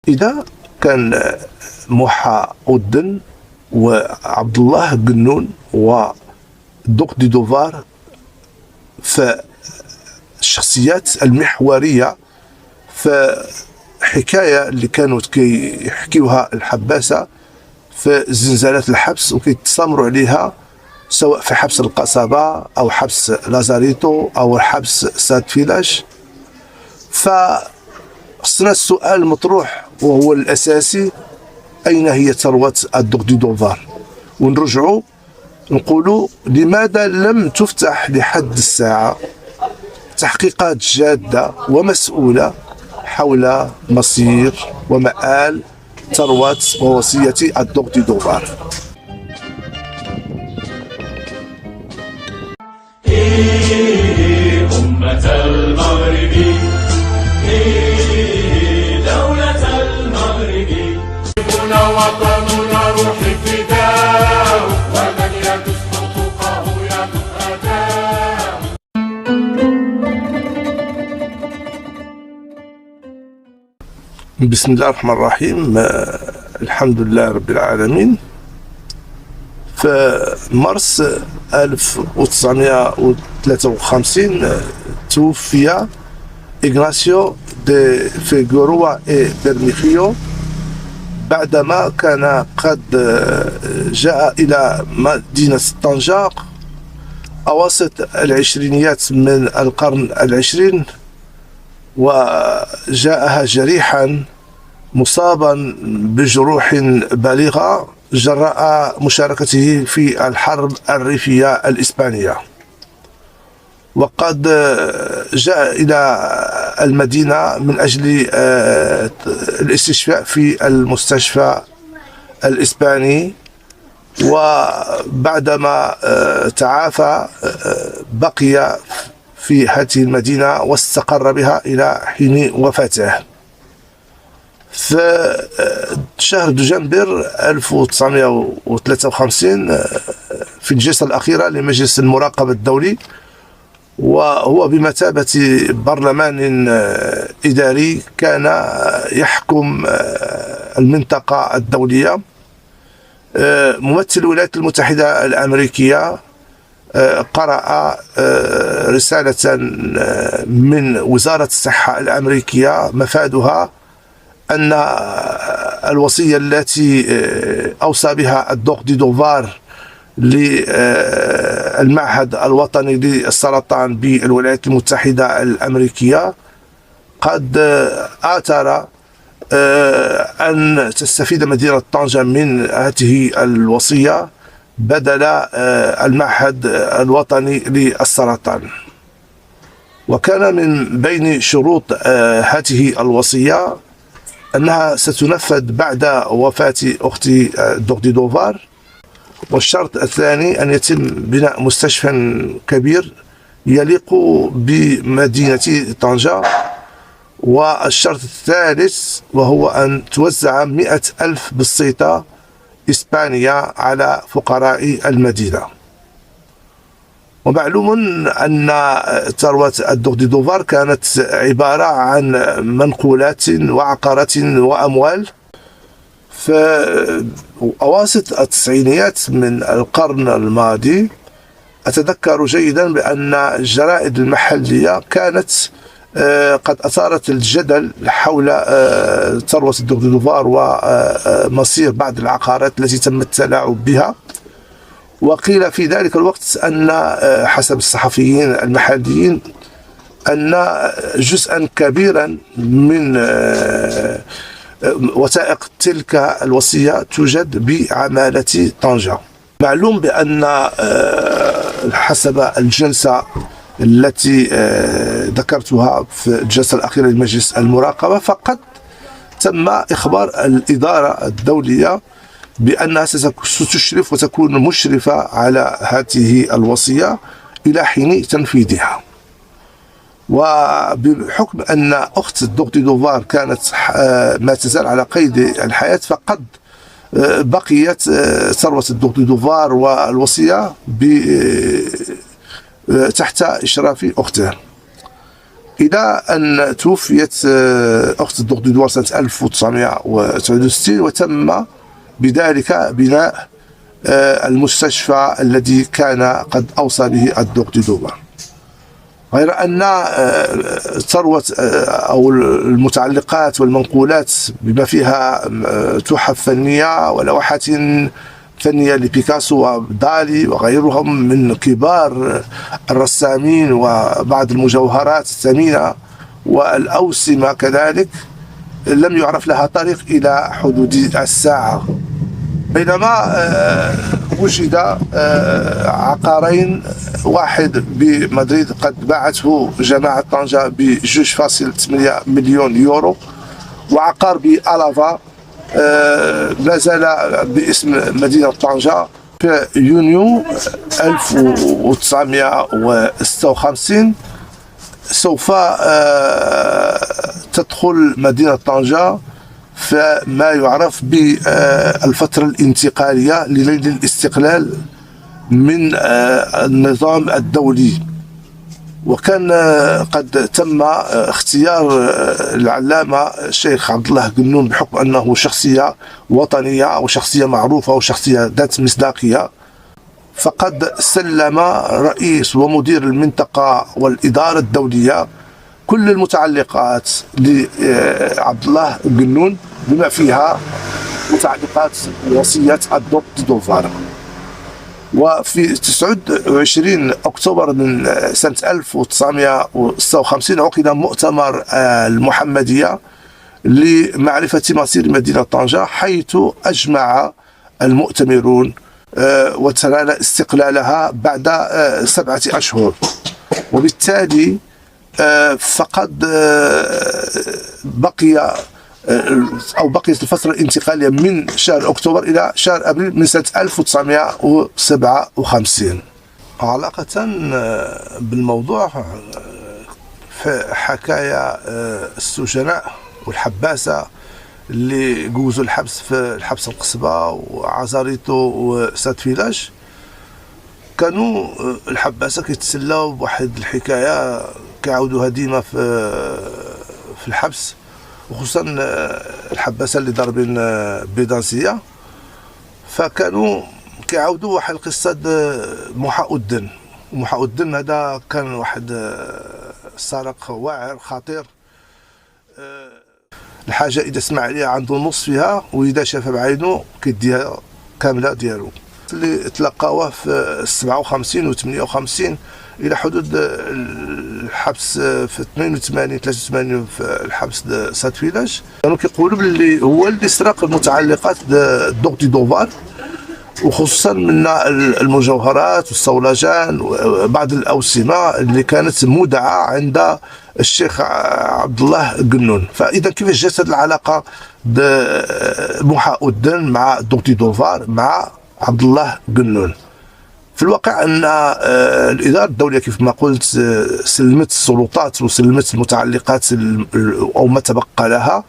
إذا كان محا أودن وعبد الله قنون ودوق دي دوفار فالشخصيات المحورية في حكاية اللي كانوا كيحكيوها الحباسة في زنزانات الحبس وكيتسامروا عليها، سواء في حبس القصبة أو حبس لازاريتو أو حبس ساد فيلاش. فخصنا السؤال المطروح وهو الأساسي: أين هي ثروة الدوق دي دوفار؟ ونرجعوا نقولوا لماذا لم تفتح لحد الساعة تحقيقات جادة ومسؤولة حول مصير ومآل ثروة ووصية الدوق دي دوفار؟ أمة المغرب، دولة المغرب، هنا وطننا روح فداه، ومن يدس حقوقه يدس أداه. بسم الله الرحمن الرحيم. الحمد لله رب العالمين. في مارس 1953 توفي إغناسيو دي فيغوروا إي بيرميخيو بعدما كان قد جاء إلى مدينة طنجة أواسط العشرينيات من القرن العشرين، وجاءها جريحا مصابا بجروح بالغة جراء مشاركته في الحرب الريفية الإسبانية. وقد جاء إلى المدينة من أجل الاستشفاء في المستشفى الإسباني، وبعدما تعافى بقي في هذه المدينة واستقر بها إلى حين وفاته. في شهر دجنبر 1953 في الجلسة الأخيرة لمجلس المراقبة الدولي، وهو بمثابة برلمان إداري كان يحكم المنطقة الدولية، ممثل الولايات المتحدة الأمريكية قرأ رسالة من وزارة الصحة الأمريكية مفادها أن الوصية التي أوصى بها الدوق دي دوفار للمعهد الوطني للسرطان بالولايات المتحدة الأمريكية قد آثر أن تستفيد مدينة طنجة من هذه الوصية بدل المعهد الوطني للسرطان. وكان من بين شروط هذه الوصية أنها ستنفذ بعد وفاة أختي دوق دي دوفار، والشرط الثاني أن يتم بناء مستشفى كبير يليق بمدينة طنجة، والشرط الثالث وهو أن توزع 100,000 بسيطة إسبانية على فقراء المدينة. ومعلوم أن ثروة الدوق دي دوفار كانت عبارة عن منقولات وعقارات وأموال. في أواسط التسعينيات من القرن الماضي أتذكر جيدا بأن الجرائد المحلية كانت قد أثارت الجدل حول ثروة الدوق دي دوفار ومصير بعض العقارات التي تم التلاعب بها. وقيل في ذلك الوقت أن حسب الصحفيين المحليين أن جزءا كبيرا من وثائق تلك الوصية توجد بعمالة طنجة. معلوم بأن حسب الجلسة التي ذكرتها في الجلسة الأخيرة لمجلس المراقبة، فقد تم إخبار الإدارة الدولية بأنها ستشرف وتكون مشرفة على هذه الوصية إلى حين تنفيذها. وبحكم أن أخت الدوق دي دوفار كانت ما تزال على قيد الحياة، فقد بقيت ثروة الدوق دي دوفار والوصية تحت إشراف أختها. إلى أن توفيت أخت الدوق دو دوار سنة 1969، وتم بذلك بناء المستشفى الذي كان قد أوصى به الدوق دو دوار. غير أن ثروة أو المتعلقات والمنقولات بما فيها تحف فنية ولوحات فنية لبيكاسو ودالي وغيرهم من كبار الرسامين، وبعض المجوهرات الثمينة والأوسمة كذلك، لم يعرف لها طريق إلى حدود الساعة. بينما وجد عقارين، واحد بمدريد قد باعته جماعة طنجة ب2.8 مليون يورو، وعقار بألافا ما زال باسم مدينة طنجة. في يونيو 1956 سوف تدخل مدينة طنجة فما يعرف بالفترة الانتقالية لنيل الاستقلال من النظام الدولي. وكان قد تم اختيار العلامة الشيخ عبد الله قنون بحكم أنه شخصية وطنية وشخصية معروفة وشخصية ذات مصداقية، فقد سلم رئيس ومدير المنطقة والإدارة الدولية كل المتعلقات لعبد الله قنون بما فيها متعلقات وصية الدوق دو دوفار. وفي 29 أكتوبر من سنة 1956 عقد مؤتمر المحمدية لمعرفة مصير مدينة طنجة، حيث أجمع المؤتمرون وتنال استقلالها بعد 7 أشهر. وبالتالي فقد بقيت الفترة الانتقالية من شهر أكتوبر إلى شهر أبريل من سنة 1957. علاقة بالموضوع، في حكاية السجناء والحباسة اللي جوزوا الحبس في الحبس القصبة وعزاريطو وسات فيلاج، كانوا الحباسة كيتسلاو بواحد الحكاية كيعاودوها ديما في الحبس، وخصوصا الحباسة اللي ضاربين بيدانسية، فكانوا كيعاودوا واحد القصة محا الدين. محا الدين هذا كان واحد سارق واعر خطير، الحاجة إذا سمع عليها عنده نص فيها، وإذا شافها بعينه كيديها كاملة ديالو. اللي تلقاوه في 57 و 58 الى حدود الحبس في 82 83 في الحبس سات فيلاج، كانوا كيقولوا باللي هو اللي سرق المتعلقات الدوق دو دوفار، وخصوصا من المجوهرات والصولجان وبعض الأوسمة اللي كانت مودعة عند الشيخ عبد الله قنون. فإذا كيفاش جات هذه العلاقة محا الدين مع الدوق دو دوفار مع عبد الله قنون؟ في الواقع أن الإدارة الدولية كيف ما قلت سلمت السلطات وسلمت المتعلقات أو ما تبقى لها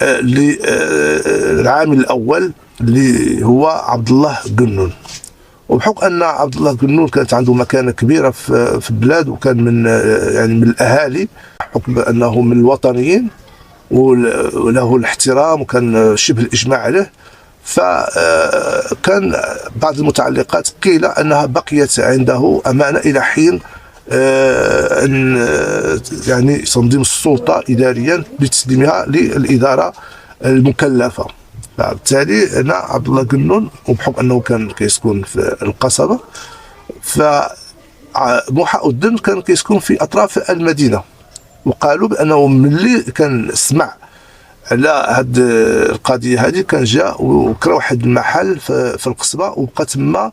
للعامل الأول اللي هو عبد الله قنون. وبحكم أن عبد الله قنون كانت عنده مكانة كبيرة في البلاد، وكان من من الأهالي، حكم أنه من الوطنيين وله الاحترام وكان شبه الإجماع عليه، فكان بعض المتعلقات قيل أنها بقيت عنده أمانة إلى حين أن تنظيم السلطة إداريا لتسليمها للإدارة المكلفة. فبالتالي أنا عبد الله قنون، وبحكم أنه كان كيسكن في القصبة، فمحا الدين كان كيسكن في أطراف المدينة، وقالوا بأنه ملي كان سمع على هاد القضيه هذه كان جاء وكرا واحد المحل في القصبه وبقى تما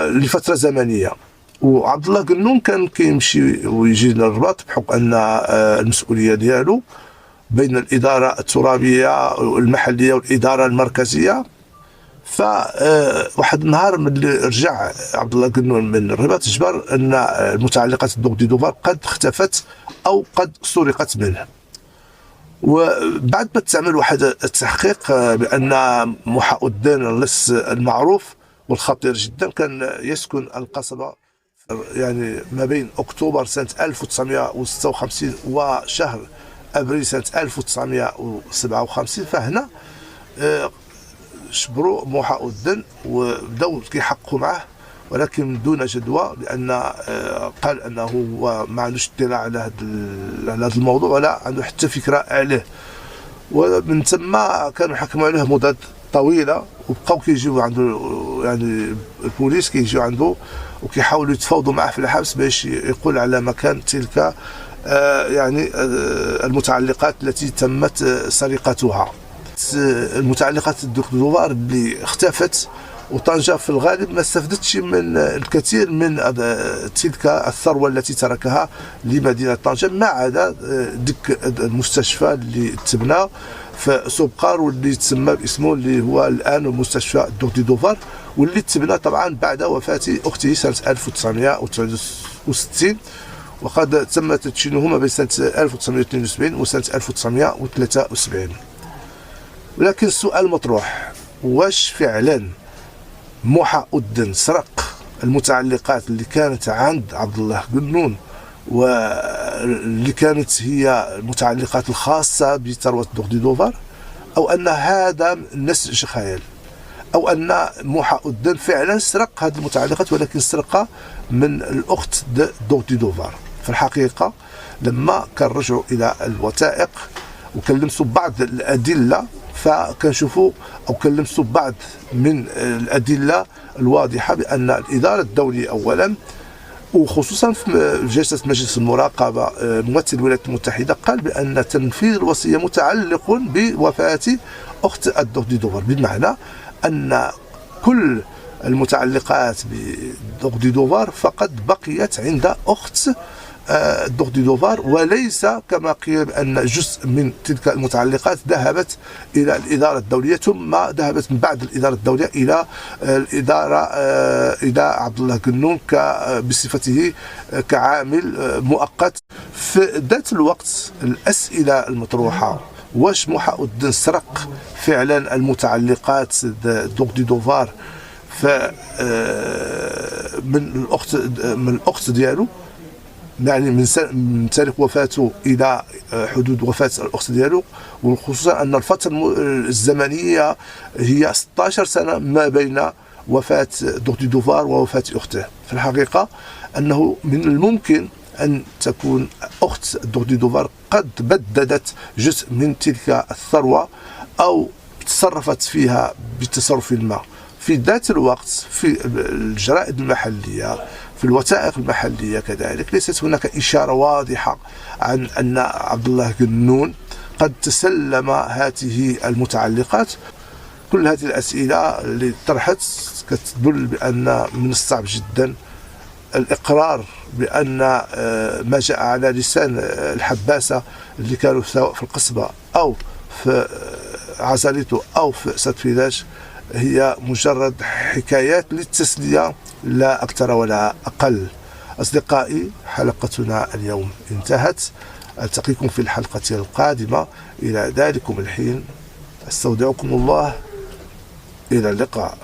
لفتره زمنيه. وعبد الله قنون كان كيمشي ويجي للرباط بحكم ان المسؤوليه ديالو بين الاداره الترابيه والمحليه والاداره المركزيه. فواحد النهار ملي رجع عبد الله قنون من الرباط جبر ان المتعلقات الدوق دو دوفار قد اختفت او قد سرقت منه. وبعد ما تعمل واحد التحقيق بأن محا الدين اللص المعروف والخطير جدا كان يسكن القصبة يعني ما بين أكتوبر سنة 1956 وشهر أبريل سنة 1957. فهنا شبروا موحى أذن وبداو كيحققوا معه، ولكن دون جدوى، لأن قال أنه هو ما عندوش اطلاع على هذا الموضوع ولا عنده حتى فكرة عليه. ومن ثم كانوا حكموا عليه مدة طويلة، وبقاو كيجيو عنده يعني البوليس كيجيو عنده وكيحاولوا يتفاوضوا معه في الحبس باش يقول على مكان تلك يعني المتعلقات التي تمت سرقتها. المتعلقات الدوفار اللي اختفت، وطنجة في الغالب ما استفدتش من الكثير من تلك الثروة التي تركها لمدينة طنجة، ما عدا ديك المستشفى اللي تبنى في سوبقار واللي تسمى باسمه اللي هو الآن مستشفى الدوق دي دوفار، واللي تبنى طبعا بعد وفاة أخته سنة 1969، وقد تم تدشينه ما بين سنة 1972 وسنة 1973. ولكن السؤال مطروح، واش فعلا موحى أذن سرق المتعلقات اللي كانت عند عبد الله قنون، واللي كانت هي المتعلقات الخاصة بثروة دوق دي دوفار، أو أن هذا نسج خيال، أو أن موحى أذن فعلا سرق هذه المتعلقات ولكن سرقها من الأخت دوق دي دوفار؟ في الحقيقة لما كنرجعوا إلى الوثائق وكنلمسوا بعض الأدلة، فكنشوفوا أو كنلمسوا بعض من الأدلة الواضحة بأن الإدارة الدولية أولا، وخصوصا في جلسة مجلس المراقبة ممثل الولايات المتحدة قال بأن تنفيذ الوصية متعلق بوفاة أخت الدوق دي دوفار، بمعنى أن كل المتعلقات بدوق دي دوفار فقد بقيت عند أخت الدوق دي دوفار، وليس كما قيل بأن جزء من تلك المتعلقات ذهبت إلى الإدارة الدولية ثم ذهبت من بعد الإدارة الدولية إلى الإدارة إلى عبد الله قنون بصفته كعامل مؤقت. في ذات الوقت الأسئلة المطروحة، واش موحى أذن سرق فعلا المتعلقات دوق دي دوفار من الأخت ديالو، يعني من تاريخ وفاته إلى حدود وفاة الأخت ديالو، وخصوصا أن الفترة الزمنية هي 16 سنة ما بين وفاة دوق دي دوفار ووفاة أخته. في الحقيقة أنه من الممكن أن تكون أخت دوق دي دوفار قد بددت جزء من تلك الثروة أو تصرفت فيها بتصرف ما. في ذات الوقت في الجرائد المحلية، في الوثائق المحلية كذلك، ليست هناك إشارة واضحة عن أن عبد الله قنون قد تسلم هذه المتعلقات. كل هذه الأسئلة اللي طرحت كتدل بأن من الصعب جدا الإقرار بأن ما جاء على لسان الحباسة اللي كانوا سواء في القصبة أو في عزاليتو أو في سات فيلاج هي مجرد حكايات للتسلية لا أكثر ولا أقل. أصدقائي، حلقتنا اليوم انتهت، ألتقيكم في الحلقة القادمة. إلى ذلكم الحين أستودعكم الله، إلى اللقاء.